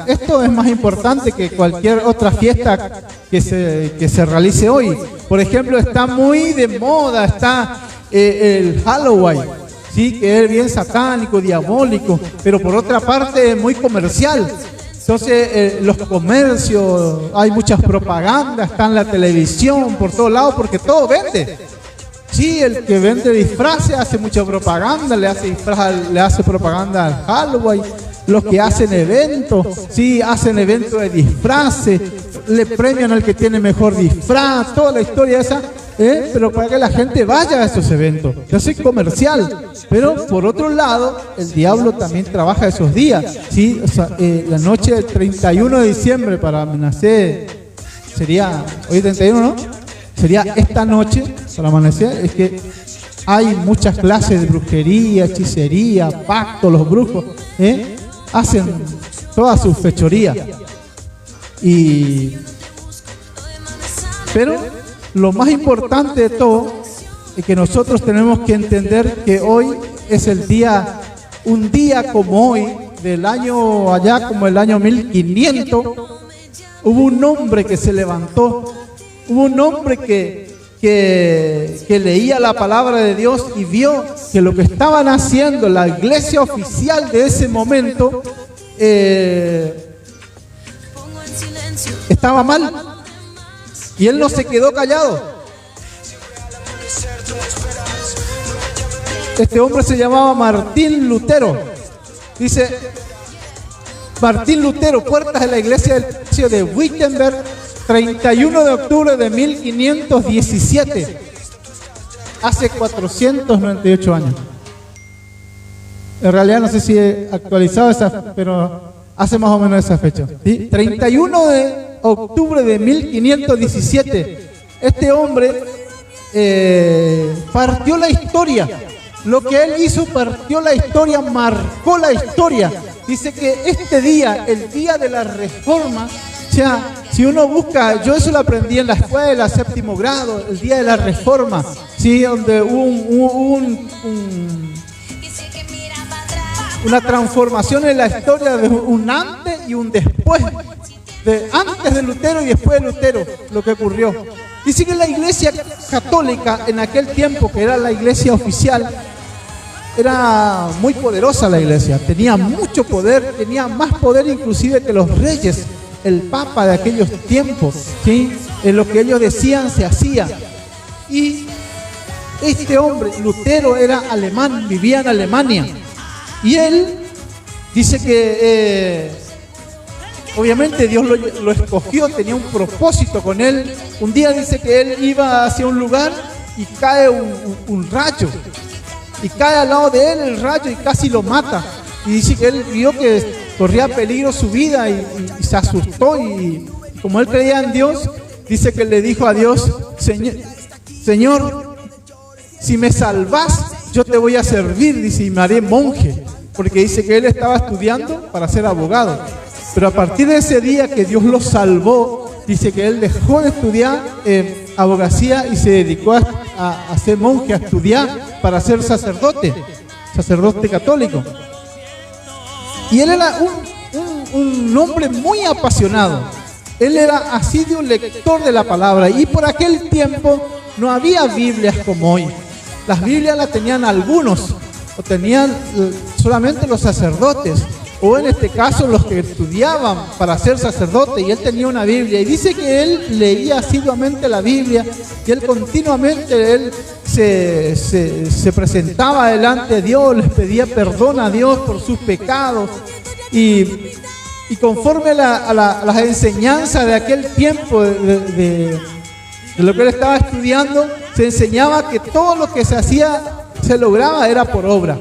esto es más importante que cualquier otra fiesta que se realice hoy. Por ejemplo, está muy de moda, está el Halloween, ¿sí? Que es bien satánico, diabólico, pero por otra parte es muy comercial. Entonces, los comercios, hay muchas propagandas, está en la televisión, por todos lados, porque todo vende. Sí, el que vende disfraces hace mucha propaganda, le hace propaganda al Halloween. Los que hacen eventos, sí, hacen eventos de disfraces, le premian al que tiene mejor disfraz, toda la historia esa, pero para que la gente vaya a esos eventos. Yo soy comercial, pero por otro lado, el diablo también trabaja esos días, ¿sí? O sea, la noche del 31 de diciembre para amanecer, sería, hoy 31, ¿no? Sería esta noche, para amanecer, es que hay muchas clases de brujería, hechicería, pacto, los brujos, hacen toda su fechoría. Pero lo más importante de todo es que nosotros tenemos que entender que hoy es el día, un día como hoy, del año allá como el año 1500, hubo un hombre que se levantó, hubo un hombre que leía la palabra de Dios y vio que lo que estaban haciendo la iglesia oficial de ese momento estaba mal, y él no se quedó callado. Este hombre se llamaba Martín Lutero. Dice Martín Lutero, puertas de la iglesia de Wittenberg, 31 de octubre de 1517, hace 498 años. En realidad no sé si he actualizado esa, pero hace más o menos esa fecha, ¿sí? 31 de octubre de 1517, este hombre partió la historia. Lo que él hizo partió la historia, marcó la historia. Dice que este día, el día de la Reforma, o sea, si uno busca, yo eso lo aprendí en la escuela, séptimo grado, el día de la Reforma, ¿sí? Donde hubo una transformación en la historia de un antes y un después, de antes de Lutero y después de Lutero, lo que ocurrió. Dice que la iglesia católica en aquel tiempo, que era la iglesia oficial, era muy poderosa la iglesia, tenía mucho poder, tenía más poder inclusive que los reyes, el papa de aquellos tiempos, ¿sí? En lo que ellos decían se hacía. Y este hombre, Lutero, era alemán, vivía en Alemania, y él dice que obviamente Dios lo escogió, tenía un propósito con él. Un día dice que él iba hacia un lugar y cae un rayo, y cae al lado de él el rayo y casi lo mata. Y dice que él vio que corría peligro su vida y se asustó, y como él creía en Dios, dice que le dijo a Dios: Señor, si me salvás, yo te voy a servir, dice, y me haré monje, porque dice que él estaba estudiando para ser abogado. Pero a partir de ese día que Dios lo salvó, dice que él dejó de estudiar abogacía y se dedicó a ser monje, a estudiar para ser sacerdote católico. Y él era un hombre muy apasionado. Él era asiduo lector de la palabra, y por aquel tiempo no había Biblias como hoy. Las Biblias las tenían algunos, o tenían solamente los sacerdotes, o en este caso los que estudiaban para ser sacerdote, y él tenía una Biblia. Y dice que él leía asiduamente la Biblia, y él continuamente se presentaba delante de Dios, les pedía perdón a Dios por sus pecados, y conforme a las enseñanzas de aquel tiempo, de lo que él estaba estudiando, se enseñaba que todo lo que se hacía, se lograba, era por obra,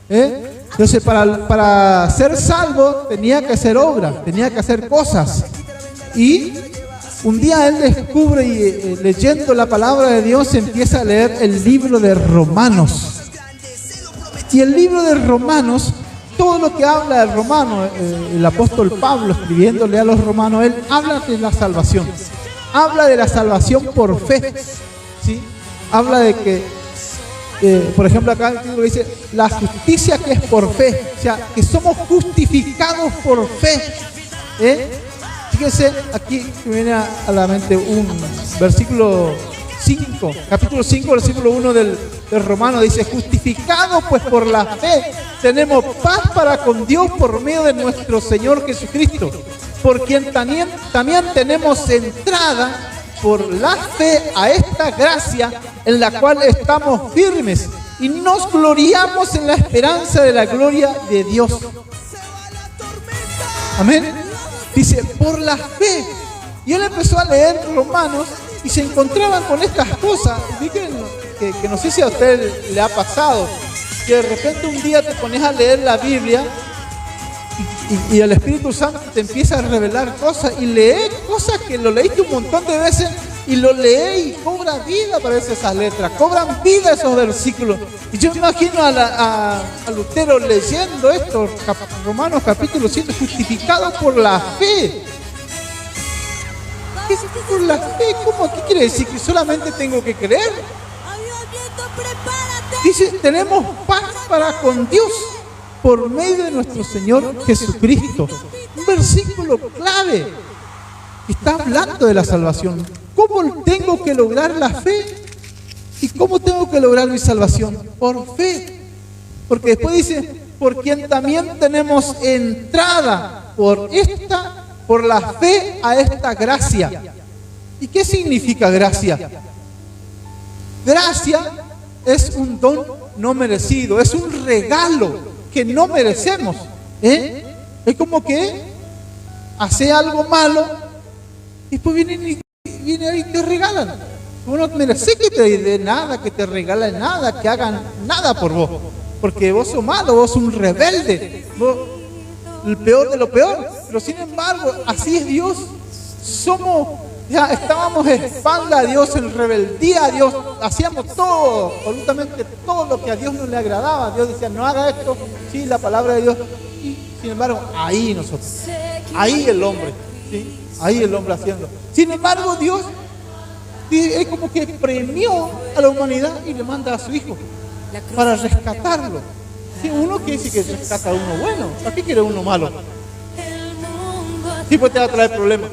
Entonces para ser salvo tenía que hacer obra, tenía que hacer cosas. Y un día él descubre, y leyendo la palabra de Dios, empieza a leer el libro de Romanos. Y el libro de Romanos, todo lo que habla del romano, el apóstol Pablo escribiéndole a los romanos, él habla de la salvación. Habla de la salvación por fe, ¿sí? Habla de que, por ejemplo, acá el título dice: la justicia que es por fe, o sea, que somos justificados por fe. Fíjense, aquí me viene a la mente un versículo 5, capítulo 5, versículo 1 del Romano, dice: justificados pues por la fe, tenemos paz para con Dios por medio de nuestro Señor Jesucristo, por quien también tenemos entrada por la fe a esta gracia en la cual estamos firmes y nos gloriamos en la esperanza de la gloria de Dios. Amén. Dice, por la fe. Y él empezó a leer Romanos y se encontraban con estas cosas. Dicen que no sé si a usted le ha pasado, que de repente un día te pones a leer la Biblia y el Espíritu Santo te empieza a revelar cosas y lees cosas que lo leíste un montón de veces y lo lees y cobra vida, parece, esas letras, cobran vida esos versículos. Y yo me imagino a Lutero leyendo esto, Romanos capítulo 7, justificado por la fe. ¿Qué es por la fe? ¿Cómo? ¿Qué quiere decir? ¿Que solamente tengo que creer? Dice, tenemos paz para con Dios por medio de nuestro Señor Jesucristo. Un versículo clave. Está hablando de la salvación. ¿Cómo tengo que lograr la fe? ¿Y cómo tengo que lograr mi salvación? Por fe. Porque después dice, por quien también tenemos entrada por la fe a esta gracia. ¿Y qué significa gracia? Gracia es un don no merecido, es un regalo que no merecemos. Es como que hace algo malo y después vienen y te regalan. Vos no mereces que te dé nada, que te regalen nada, que hagan nada por vos, porque vos sos malo, vos sos un rebelde, vos el peor de lo peor. Pero sin embargo, así es Dios. Estábamos espalda a Dios, en rebeldía a Dios, hacíamos todo, absolutamente todo lo que a Dios no le agradaba. Dios decía, no haga esto, sí, la palabra de Dios. Y sin embargo, ahí nosotros, ahí el hombre, ¿sí? Ahí el hombre haciendo. Sin embargo, Dios es como que premió a la humanidad y le manda a su hijo para rescatarlo. ¿Sí? Uno que dice que rescata a uno bueno, ¿para qué quiere uno malo? Sí, pues te va a traer problemas.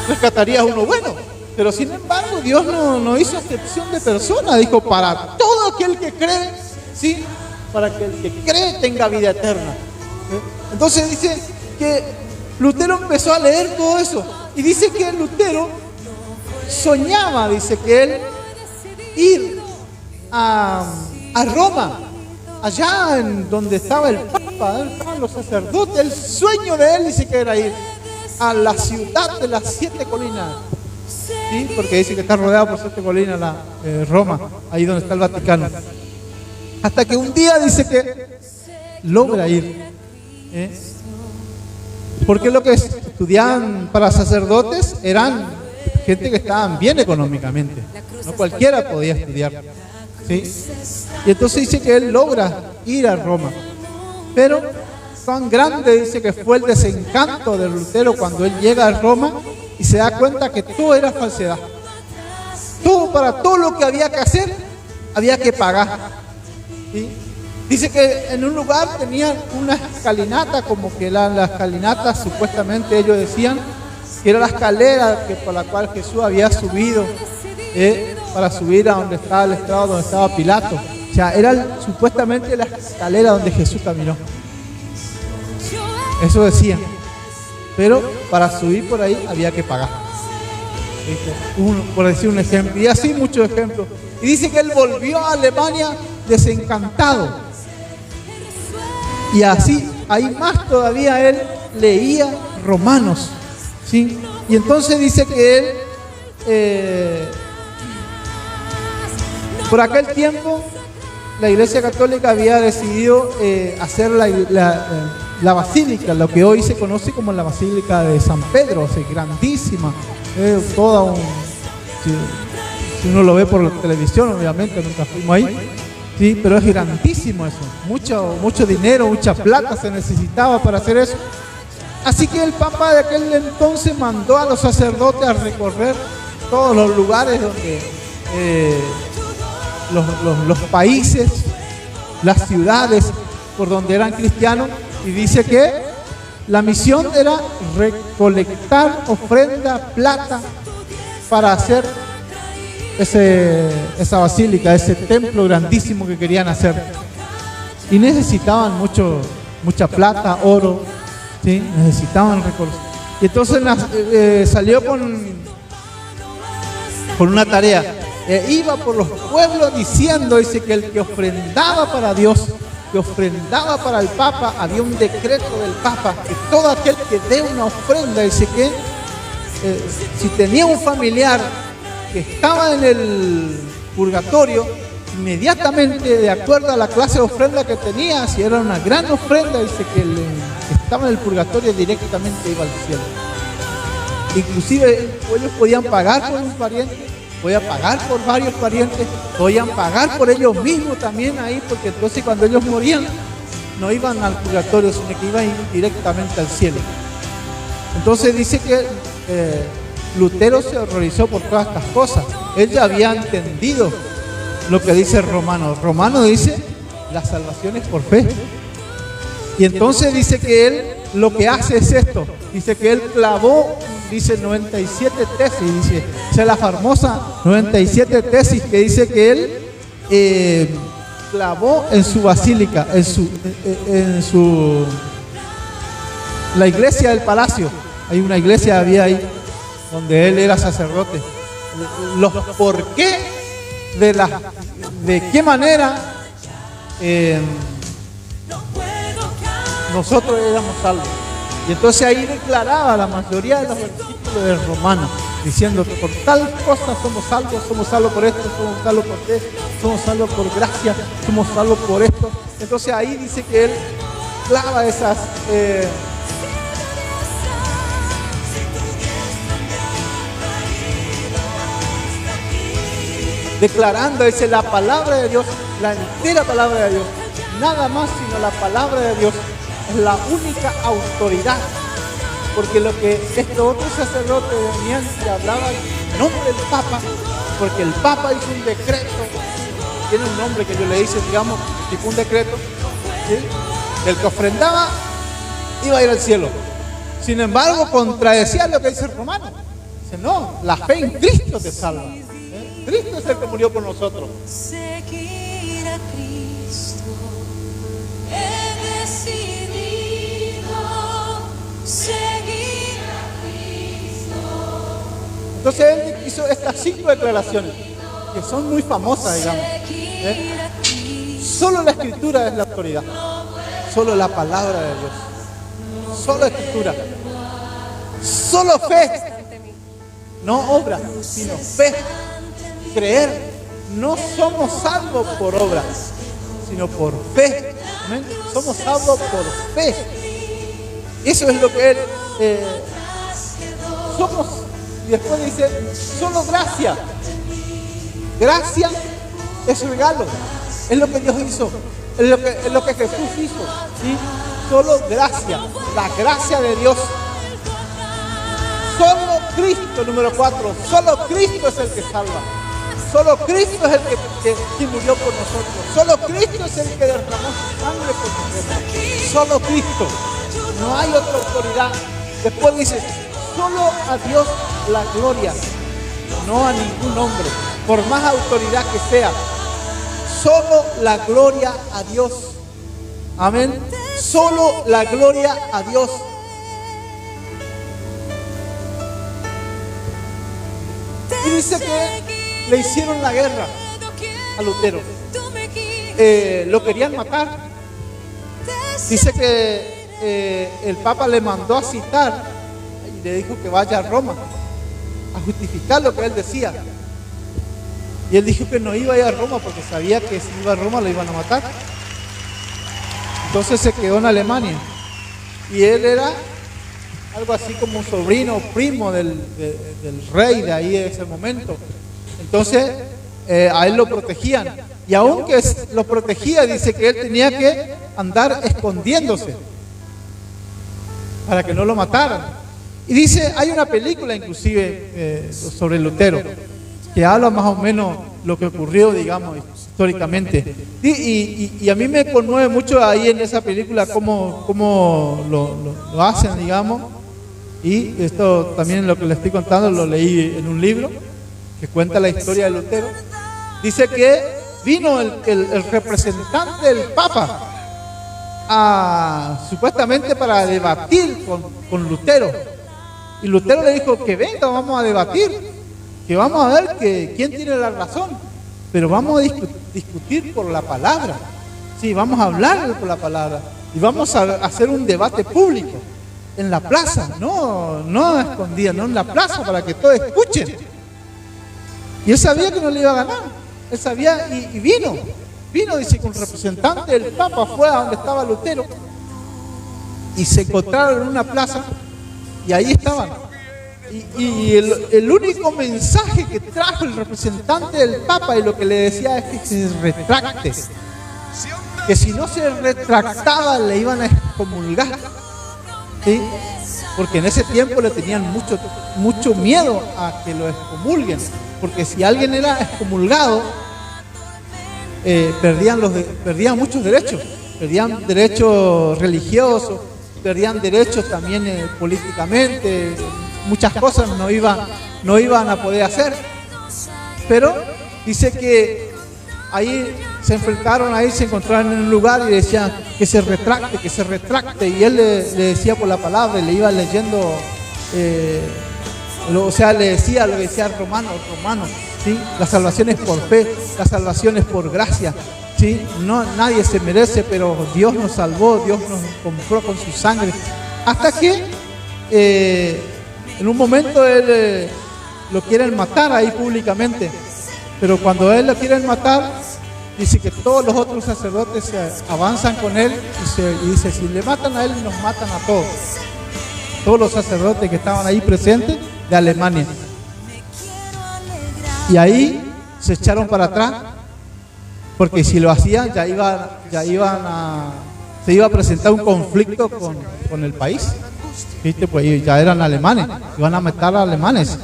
Rescataría a uno bueno, pero sin embargo Dios no hizo excepción de persona. Dijo, para todo aquel que cree, ¿sí? Para que el que cree tenga vida eterna. Entonces dice que Lutero empezó a leer todo eso y dice que Lutero soñaba, dice que él ir a Roma, allá en donde estaba el Papa, estaban los sacerdotes. El sueño de él dice que era ir a la ciudad de las 7 colinas, ¿sí? Porque dice que está rodeado por 7 colinas Roma, ahí donde está el Vaticano. Hasta que un día dice que logra ir, porque lo que estudiaban para sacerdotes eran gente que estaban bien económicamente, no cualquiera podía estudiar, ¿sí? Y entonces dice que él logra ir a Roma, pero tan grande dice que fue el desencanto de Lutero cuando él llega a Roma y se da cuenta que todo era falsedad. Para todo lo que había que hacer, había que pagar, ¿sí? Dice que en un lugar tenían una escalinata, como que la escalinata, supuestamente ellos decían que era la escalera por la cual Jesús había subido, para subir a donde estaba el estrado, donde estaba Pilato. O sea, era supuestamente la escalera donde Jesús caminó. Eso decían. Pero para subir por ahí había que pagar. Por decir un ejemplo. Y así muchos ejemplos. Y dice que él volvió a Alemania desencantado. Y así, ahí más todavía él leía Romanos, ¿sí? Y entonces dice que él, por aquel tiempo, la Iglesia Católica había decidido hacer la basílica, lo que hoy se conoce como la Basílica de San Pedro, o sea, grandísima, toda un... Si uno lo ve por la televisión, obviamente, nunca fuimos ahí. Sí, pero es grandísimo eso. Mucho dinero, mucha plata se necesitaba para hacer eso. Así que el Papa de aquel entonces mandó a los sacerdotes a recorrer todos los lugares donde los países, las ciudades por donde eran cristianos, y dice que La misión era recolectar ofrenda, plata, para hacer esa basílica, ese templo grandísimo que querían hacer. Y necesitaban mucha plata, oro, ¿sí? Necesitaban recursos. Y entonces salió con una tarea. Iba por los pueblos diciendo, dice, que el que ofrendaba para Dios, que ofrendaba para el Papa, había un decreto del Papa, que todo aquel que dé una ofrenda, dice que si tenía un familiar que estaba en el purgatorio, inmediatamente, de acuerdo a la clase de ofrenda que tenía, si era una gran ofrenda, dice que el que estaba en el purgatorio directamente iba al cielo. Inclusive ellos podían pagar por un pariente, podían pagar por varios parientes, podían pagar por ellos mismos también ahí, porque entonces cuando ellos morían no iban al purgatorio, sino que iban directamente al cielo. Entonces dice que Lutero se horrorizó por todas estas cosas. Él ya había entendido lo que dice Romano. Romano dice, la salvación es por fe. Y entonces dice que él lo que hace es esto. Dice que él clavó, dice 97 tesis, dice, esa es la famosa 97 tesis que dice que él clavó en su basílica, la iglesia del palacio. Hay una iglesia, había ahí, donde él era sacerdote. Los por qué, de qué manera nosotros éramos salvos. Y entonces ahí declaraba la mayoría de los versículos del Romano, diciendo que por tal cosa somos salvos por esto, somos salvos por fe, somos salvos por gracia, somos salvos por esto. Entonces ahí dice que él clava esas declarando, dice, la palabra de Dios, la entera palabra de Dios, nada más sino la palabra de Dios es la única autoridad, porque lo que estos otros sacerdotes venían y hablaban en nombre del Papa, porque el Papa hizo un decreto, tiene un nombre que yo le hice, digamos, tipo un decreto, ¿sí? El que ofrendaba iba a ir al cielo. Sin embargo, contradecía lo que dice el Romano. Dice, no, la fe en Cristo te salva. Cristo es el que murió por nosotros. Seguir a Cristo, he decidido seguir a Cristo. Entonces él hizo estas 5 declaraciones, que son muy famosas, digamos. Solo la Escritura es la autoridad, solo la palabra de Dios, solo Escritura, solo fe, no obra, sino fe. Creer, no somos salvos por obras, sino por fe. ¿Amén? Somos salvos por fe. Eso es lo que él somos. Y después dice, solo gracia. Gracia es regalo. Es lo que Dios hizo. Es lo que Jesús hizo. ¿Sí? Solo gracia. La gracia de Dios. Solo Cristo, número 4. Solo Cristo es el que salva. Solo Cristo es el que murió por nosotros. Solo Cristo es el que derramó su sangre por nosotros. Solo Cristo. No hay otra autoridad. Después dice, solo a Dios la gloria, no a ningún hombre, por más autoridad que sea. Solo la gloria a Dios. Amén. Solo la gloria a Dios. Y dice que le hicieron la guerra a Lutero. Lo querían matar. Dice que el Papa le mandó a citar y le dijo que vaya a Roma a justificar lo que él decía. Y él dijo que no iba a ir a Roma porque sabía que si iba a Roma lo iban a matar. Entonces se quedó en Alemania. Y él era algo así como un sobrino o primo del rey de ahí de ese momento. Entonces a él lo protegían. Y aunque lo protegía, dice que él tenía que andar escondiéndose para que no lo mataran. Y dice, hay una película inclusive sobre Lutero que habla más o menos lo que ocurrió, digamos, históricamente. Y a mí me conmueve mucho ahí en esa película cómo lo hacen, digamos. Y esto también lo que les estoy contando lo leí en un libro que cuenta la historia de Lutero. Dice que vino el representante del Papa supuestamente para debatir con Lutero. Y Lutero le dijo que venga, vamos a debatir, que vamos a ver quién tiene la razón, pero vamos a discutir por la palabra. Sí, vamos a hablar por la palabra y vamos a hacer un debate público en la plaza, no escondida, no en la plaza, para que todos escuchen. Y él sabía que no le iba a ganar, él sabía y vino, dice, con un representante del Papa, fue a donde estaba Lutero y se encontraron en una plaza y ahí estaban. Y el único mensaje que trajo el representante del Papa y lo que le decía es que se retracte, que si no se retractaba le iban a excomulgar, ¿sí? Porque en ese tiempo le tenían mucho miedo a que lo excomulguen, porque si alguien era excomulgado, perdían muchos derechos, perdían derechos religiosos, perdían derechos también políticamente, muchas cosas no iban a poder hacer. Pero dice que ahí se enfrentaron, ahí se encontraron en un lugar y decían que se retracte, y él le decía por la palabra, y le iba leyendo, le decía Romanos, ¿sí? La salvación es por fe, la salvación es por gracia, ¿sí? No, nadie se merece, pero Dios nos salvó, Dios nos compró con su sangre. Hasta que en un momento él lo quieren matar ahí públicamente, pero cuando él lo quieren matar, dice que todos los otros sacerdotes se avanzan con él y dice, si le matan a él, nos matan a todos. Todos los sacerdotes que estaban ahí presentes de Alemania. Y ahí se echaron para atrás, porque si lo hacían se iba a presentar un conflicto con el país. ¿Viste? Pues ya eran alemanes, iban a matar a alemanes.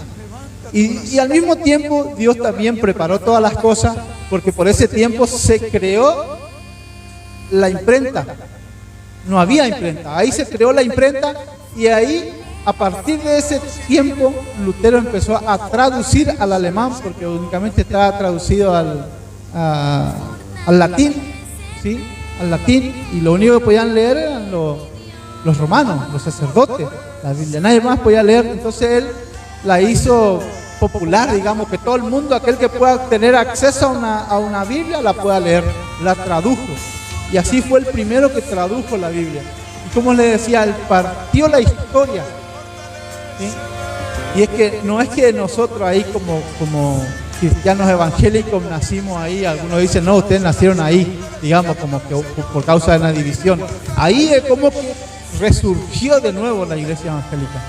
Y al mismo tiempo Dios también preparó todas las cosas, porque por ese tiempo se creó la imprenta. No había imprenta, ahí se creó la imprenta, y ahí, a partir de ese tiempo, Lutero empezó a traducir al alemán, porque únicamente estaba traducido al latín, ¿sí? Al latín, y lo único que podían leer eran los romanos, los sacerdotes, la Biblia, nadie más podía leer. Entonces él la hizo popular, digamos, que todo el mundo, aquel que pueda tener acceso a una Biblia, la pueda leer, la tradujo. Y así fue el primero que tradujo la Biblia. Y como les decía, él partió la historia, ¿sí? Y es que no es que nosotros ahí como cristianos evangélicos nacimos ahí, algunos dicen, no, ustedes nacieron ahí, digamos, como que por causa de una división. Ahí es como que resurgió de nuevo la iglesia evangélica,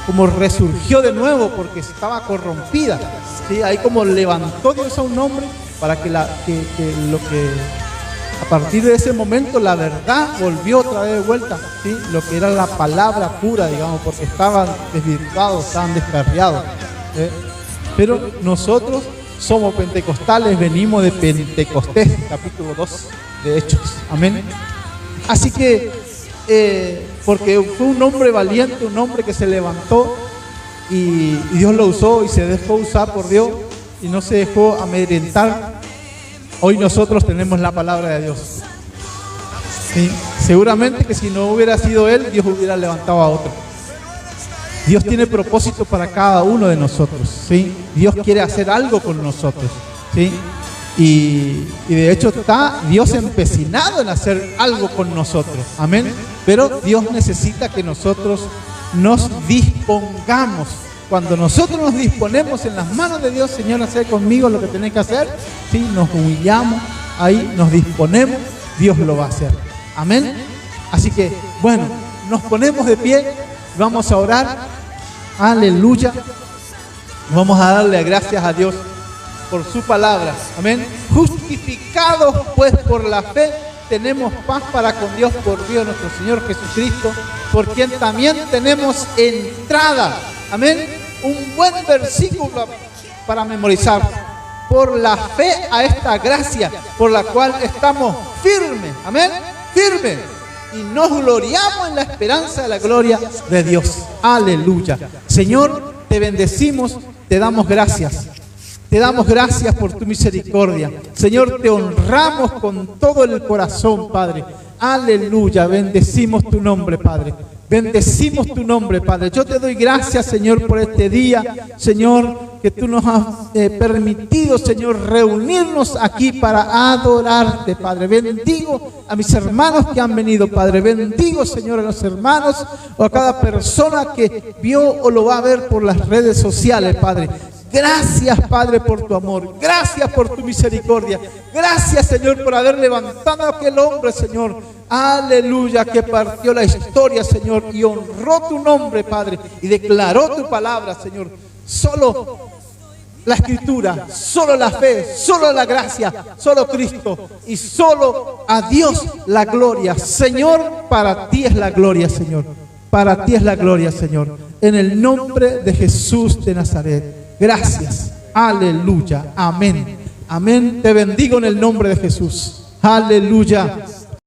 como resurgió de nuevo porque estaba corrompida, ¿sí? Ahí como levantó Dios a un hombre para que a partir de ese momento la verdad volvió otra vez de vuelta, ¿sí? Lo que era la palabra pura, digamos, porque estaban desvirtuados, estaban descarriados, ¿sí? Pero nosotros somos pentecostales, venimos de Pentecostés, capítulo 2 de Hechos, amén. Así que porque fue un hombre valiente, un hombre que se levantó y Dios lo usó y se dejó usar por Dios y no se dejó amedrentar. Hoy nosotros tenemos la palabra de Dios, ¿sí? Seguramente que si no hubiera sido él, Dios hubiera levantado a otro. Dios tiene propósito para cada uno de nosotros, ¿sí? Dios quiere hacer algo con nosotros, ¿sí? Y de hecho está Dios empecinado en hacer algo con nosotros, amén. Pero Dios necesita que nosotros nos dispongamos. Cuando nosotros nos disponemos en las manos de Dios, Señor, hacer conmigo lo que tenés que hacer, ¿sí? Nos humillamos, ahí nos disponemos, Dios lo va a hacer, amén. Así que, bueno, nos ponemos de pie, vamos a orar, aleluya, vamos a darle gracias a Dios por su palabra, amén. Justificados pues por la fe, tenemos paz para con Dios por Dios nuestro Señor Jesucristo, por quien también tenemos entrada, amén. Un buen versículo para memorizar. por la fe a esta gracia, por la cual estamos firmes, amén, firmes, y nos gloriamos en la esperanza de la gloria de Dios. Aleluya. Señor, te bendecimos, te damos gracias. Te damos gracias por tu misericordia. Señor, te honramos con todo el corazón, Padre. Aleluya. Bendecimos tu nombre, Padre. Bendecimos tu nombre, Padre. Yo te doy gracias, Señor, por este día, Señor, que tú nos has permitido, Señor, reunirnos aquí para adorarte, Padre. Bendigo a mis hermanos que han venido, Padre. Bendigo, Señor, a los hermanos o a cada persona que vio o lo va a ver por las redes sociales, Padre. Gracias, Padre, por tu amor. Gracias por tu misericordia. Gracias, Señor, por haber levantado a aquel hombre, Señor. Aleluya, que partió la historia, Señor, y honró tu nombre, Padre, y declaró tu palabra, Señor. Solo la Escritura, solo la fe, solo la gracia, solo Cristo y solo a Dios la gloria. Señor, para ti es la gloria, Señor. Para ti es la gloria, Señor. En el nombre de Jesús de Nazaret. Gracias. Aleluya. Amén. Amén. Te bendigo en el nombre de Jesús. Aleluya.